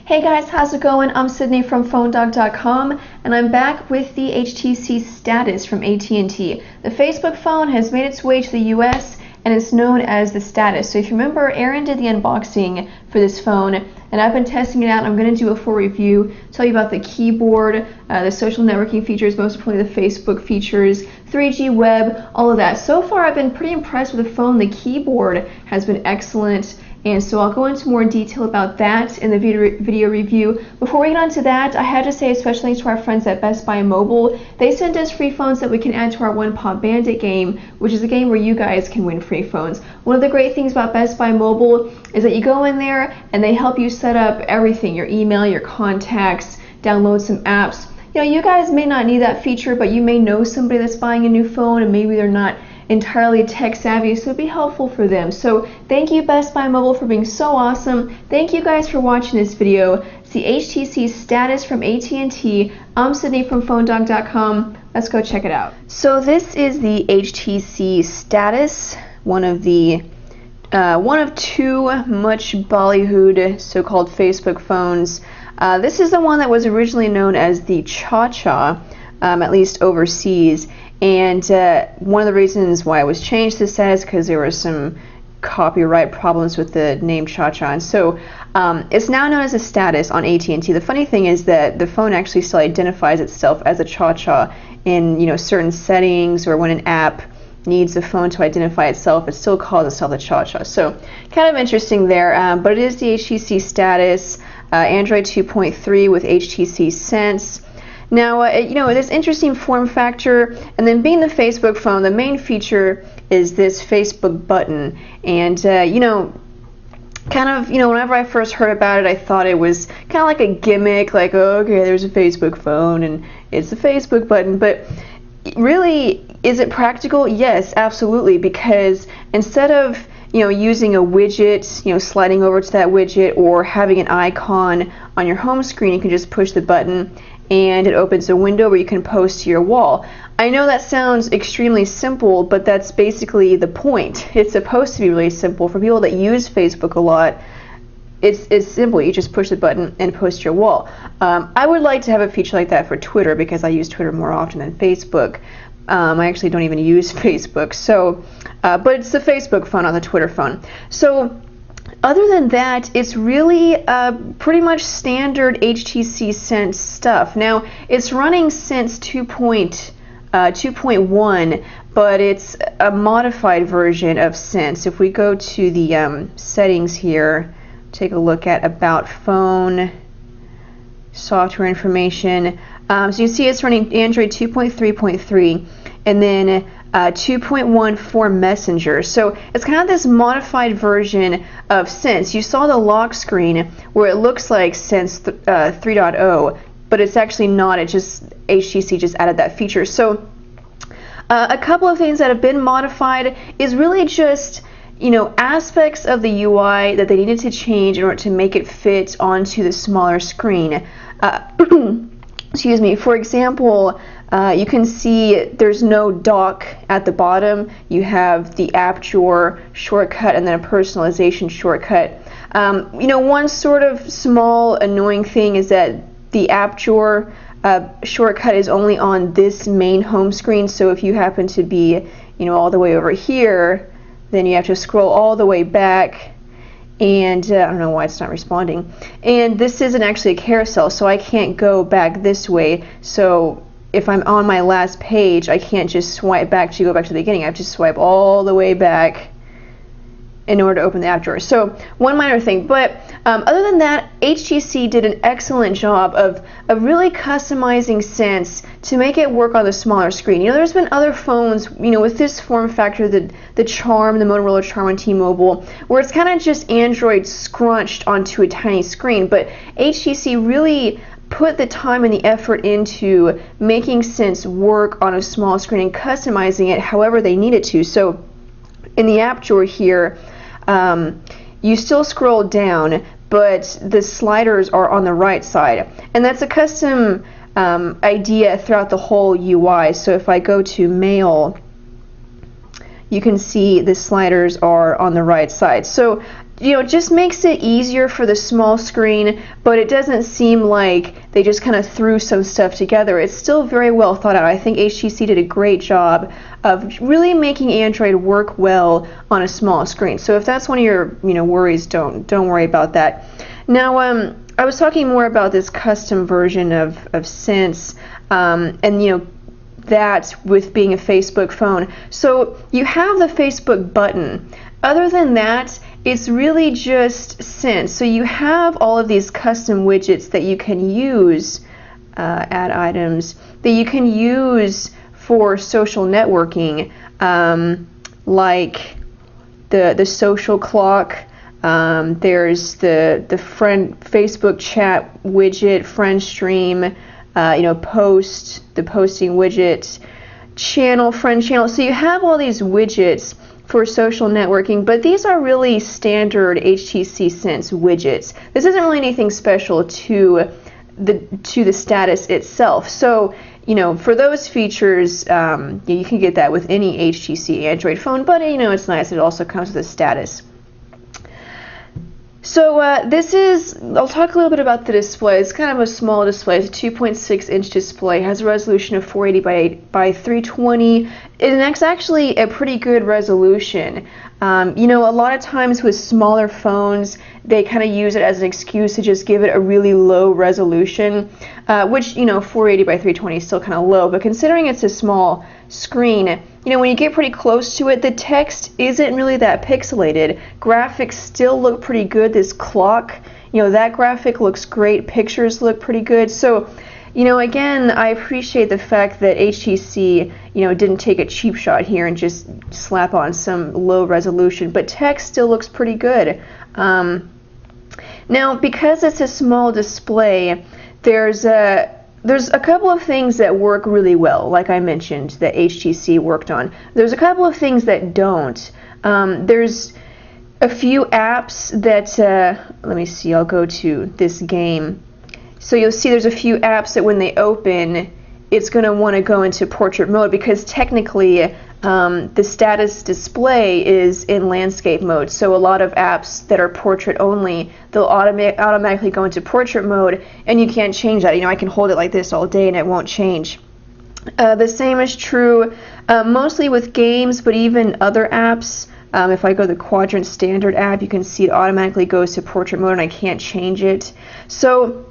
Hey guys, how's it going? I'm Sydney from PhoneDog.com and I'm back with the HTC Status from AT&T. The Facebook phone has made its way to the US and it's known as the Status. So if you remember, Aaron did the unboxing for this phone and I've been testing it out. I'm going to do a full review, tell you about the keyboard, the social networking features, most importantly the Facebook features, 3G web, all of that. So far I've been pretty impressed with the phone. The keyboard has been excellent. And so I'll go into more detail about that in the video review. Before we get on to that, I had to say especially thanks to our friends at Best Buy Mobile. They sent us free phones that we can add to our One Pop Bandit game, which is a game where you guys can win free phones. One of the great things about Best Buy Mobile is that you go in there and they help you set up everything, your email, your contacts, download some apps. You know, you guys may not need that feature, but you may know somebody that's buying a new phone and maybe they're not entirely tech savvy, so it'd be helpful for them. So thank you Best Buy Mobile for being so awesome. Thank you guys for watching this video. It's the HTC Status from AT&T. I'm Sydney from PhoneDog.com. Let's go check it out. So this is the HTC Status, one of two much ballyhooed so-called Facebook phones. This is the one that was originally known as the Cha-Cha, at least overseas. And one of the reasons why it was changed to Status because there were some copyright problems with the name Cha-Cha, and so it's now known as a Status on AT&T. The funny thing is that the phone actually still identifies itself as a Cha-Cha in certain settings, or when an app needs a phone to identify itself, it still calls itself a Cha-Cha. So kind of interesting there, but it is the HTC Status, Android 2.3 with HTC Sense. Now, this interesting form factor, and then being the Facebook phone, the main feature is this Facebook button. And, whenever I first heard about it, I thought it was kind of like a gimmick, like, oh, okay, there's a Facebook phone and it's a Facebook button. But really, is it practical? Yes, absolutely, because instead of using a widget, sliding over to that widget, or having an icon on your home screen, you can just push the button and it opens a window where you can post to your wall. I know that sounds extremely simple, but that's basically the point. It's supposed to be really simple. For people that use Facebook a lot, it's simple. You just push the button and post to your wall. I would like to have a feature like that for Twitter because I use Twitter more often than Facebook. I actually don't even use Facebook, so but it's the Facebook phone, not the Twitter phone. So other than that, it's really pretty much standard HTC Sense stuff. Now, it's running Sense 2.1, but it's a modified version of Sense. If we go to the settings here, take a look at About Phone, Software Information. So you see it's running Android 2.3.3, and then 2.1 for Messenger. So it's kind of this modified version of Sense. You saw the lock screen where it looks like Sense 3.0, but it's actually not. It just HTC just added that feature. So a couple of things that have been modified is really just aspects of the UI that they needed to change in order to make it fit onto the smaller screen. Excuse me. For example, you can see there's no dock at the bottom. You have the app drawer shortcut and then a personalization shortcut. One sort of small annoying thing is that the app drawer shortcut is only on this main home screen. So if you happen to be, all the way over here, then you have to scroll all the way back. And I don't know why it's not responding. And this isn't actually a carousel, so I can't go back this way. So if I'm on my last page, I can't just swipe back to go back to the beginning. I have to swipe all the way back in order to open the app drawer. So one minor thing, but other than that, HTC did an excellent job of really customizing Sense to make it work on the smaller screen. There's been other phones, with this form factor, the Charm, the Motorola Charm on T-Mobile, where it's kind of just Android scrunched onto a tiny screen, but HTC really put the time and the effort into making Sense work on a small screen and customizing it however they needed to. So in the app drawer here, you still scroll down, but the sliders are on the right side, and that's a custom idea throughout the whole UI. So if I go to Mail, you can see the sliders are on the right side. So it just makes it easier for the small screen, but it doesn't seem like they just kind of threw some stuff together. It's still very well thought out. I think HTC did a great job of really making Android work well on a small screen. So if that's one of your worries, don't worry about that. Now I was talking more about this custom version of Sense, and that with being a Facebook phone. So you have the Facebook button. Other than that, it's really just Sense. So you have all of these custom widgets that you can use, add items, that you can use for social networking, like the social clock. There's the friend Facebook chat widget, friend stream, post, the posting widget, channel, friend channel. So you have all these widgets for social networking, but these are really standard HTC Sense widgets. This isn't really anything special to the status itself. So for those features, you can get that with any HTC Android phone, but it's nice. It also comes with a status. So I'll talk a little bit about the display. It's kind of a small display. It's a 2.6-inch display. It has a resolution of 480 by 320, and that's actually a pretty good resolution. A lot of times with smaller phones, they kind of use it as an excuse to just give it a really low resolution, which 480 by 320 is still kind of low, but considering it's a small screen, when you get pretty close to it, the text isn't really that pixelated. Graphics still look pretty good. This clock, that graphic looks great. Pictures look pretty good. So, again, I appreciate the fact that HTC, didn't take a cheap shot here and just slap on some low resolution, but text still looks pretty good. Now, because it's a small display, there's a couple of things that work really well, like I mentioned, that HTC worked on. There's a couple of things that don't. There's a few apps that, let me see, I'll go to this game. So you'll see there's a few apps that when they open, it's going to want to go into portrait mode because technically the status display is in landscape mode. So a lot of apps that are portrait only, they'll automatically go into portrait mode, and you can't change that. I can hold it like this all day and it won't change. The same is true mostly with games, but even other apps. If I go to the Quadrant Standard app, you can see it automatically goes to portrait mode and I can't change it. So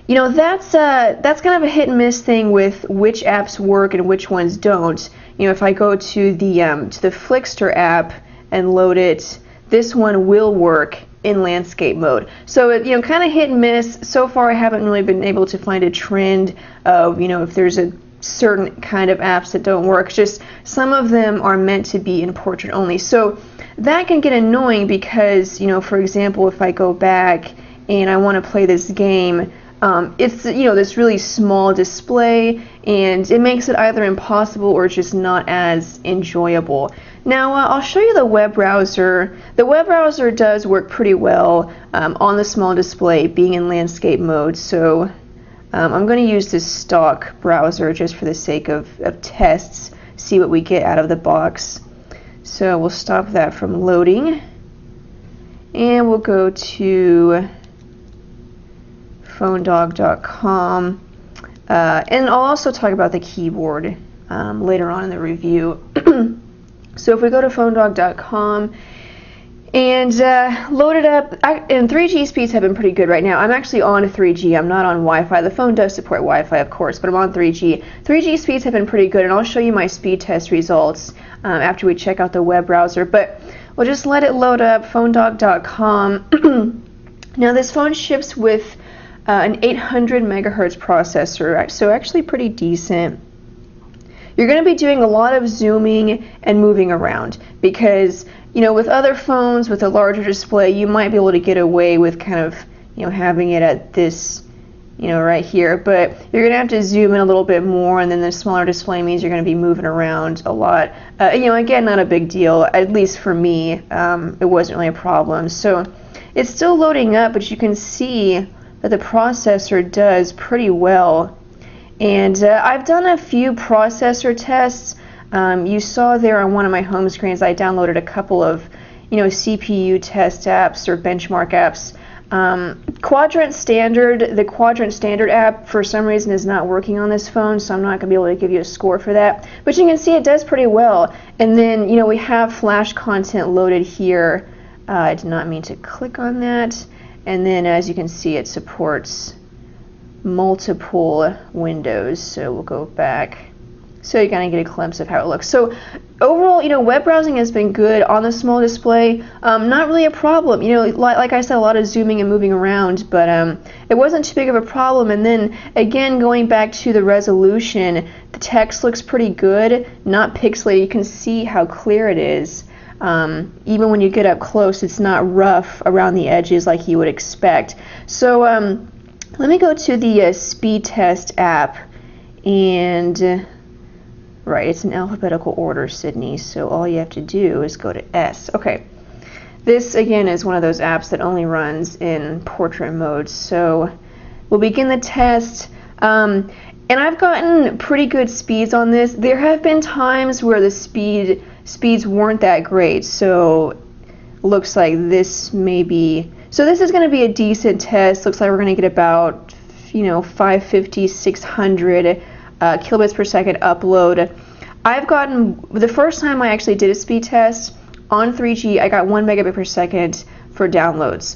that's kind of a hit and miss thing with which apps work and which ones don't. If I go to the Flickster app and load it, this one will work in landscape mode. So it, kind of hit and miss. So far, I haven't really been able to find a trend of if there's a certain kind of apps that don't work. Just some of them are meant to be in portrait only. So that can get annoying because for example, if I go back and I want to play this game. It's this really small display, and it makes it either impossible or just not as enjoyable. Now I'll show you the web browser. The web browser does work pretty well on the small display, being in landscape mode. So I'm going to use this stock browser just for the sake of tests, see what we get out of the box. So we'll stop that from loading, and we'll go to phonedog.com, and I'll also talk about the keyboard later on in the review. So if we go to phonedog.com and load it up, and 3G speeds have been pretty good right now. I'm actually on 3G, I'm not on Wi-Fi. The phone does support Wi-Fi, of course, but I'm on 3G. 3G speeds have been pretty good, and I'll show you my speed test results after we check out the web browser, but we'll just let it load up, phonedog.com. Now this phone ships with an 800 megahertz processor, so actually pretty decent. You're going to be doing a lot of zooming and moving around because, with other phones with a larger display, you might be able to get away with kind of, having it at this, right here, but you're going to have to zoom in a little bit more, and then the smaller display means you're going to be moving around a lot. Again, not a big deal, at least for me. It wasn't really a problem. So it's still loading up, but you can see that the processor does pretty well. And I've done a few processor tests. You saw there on one of my home screens I downloaded a couple of CPU test apps or benchmark apps. Quadrant Standard, the Quadrant Standard app for some reason is not working on this phone, so I'm not going to be able to give you a score for that. But you can see it does pretty well. And then, we have Flash content loaded here. I did not mean to click on that. And then, as you can see, it supports multiple windows. So we'll go back. So you kind of get a glimpse of how it looks. So overall, web browsing has been good on the small display. Not really a problem. Like I said, a lot of zooming and moving around, but it wasn't too big of a problem. And then again, going back to the resolution, the text looks pretty good, not pixelated. You can see how clear it is. Even when you get up close, it's not rough around the edges like you would expect. So let me go to the speed test app, and right, it's in alphabetical order, Sydney, so all you have to do is go to S. Okay, this again is one of those apps that only runs in portrait mode, so we'll begin the test. And I've gotten pretty good speeds on this. There have been times where the speeds weren't that great, so looks like this may be, so this is going to be a decent test. Looks like we're going to get about 550, 600 kilobits per second upload. I've gotten, the first time I actually did a speed test on 3G, I got 1 megabit per second for downloads,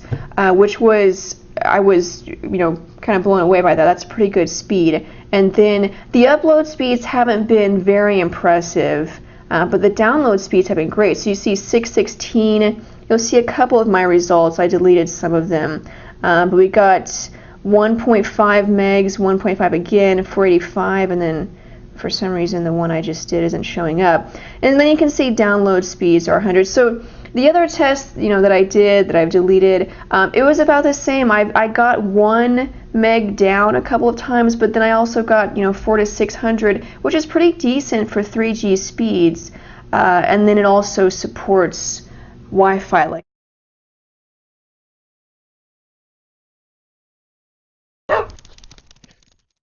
which was, I was, kind of blown away by that. That's pretty good speed. And then the upload speeds haven't been very impressive, but the download speeds have been great. So you see 616, you'll see a couple of my results. I deleted some of them, but we got 1.5 megs, 1.5 again, 485, and then for some reason the one I just did isn't showing up. And then you can see download speeds are 100. So the other test, that I did, that I've deleted, it was about the same. I got 1 meg down a couple of times, but then I also got 400 to 600, which is pretty decent for 3G speeds. And then it also supports Wi-Fi.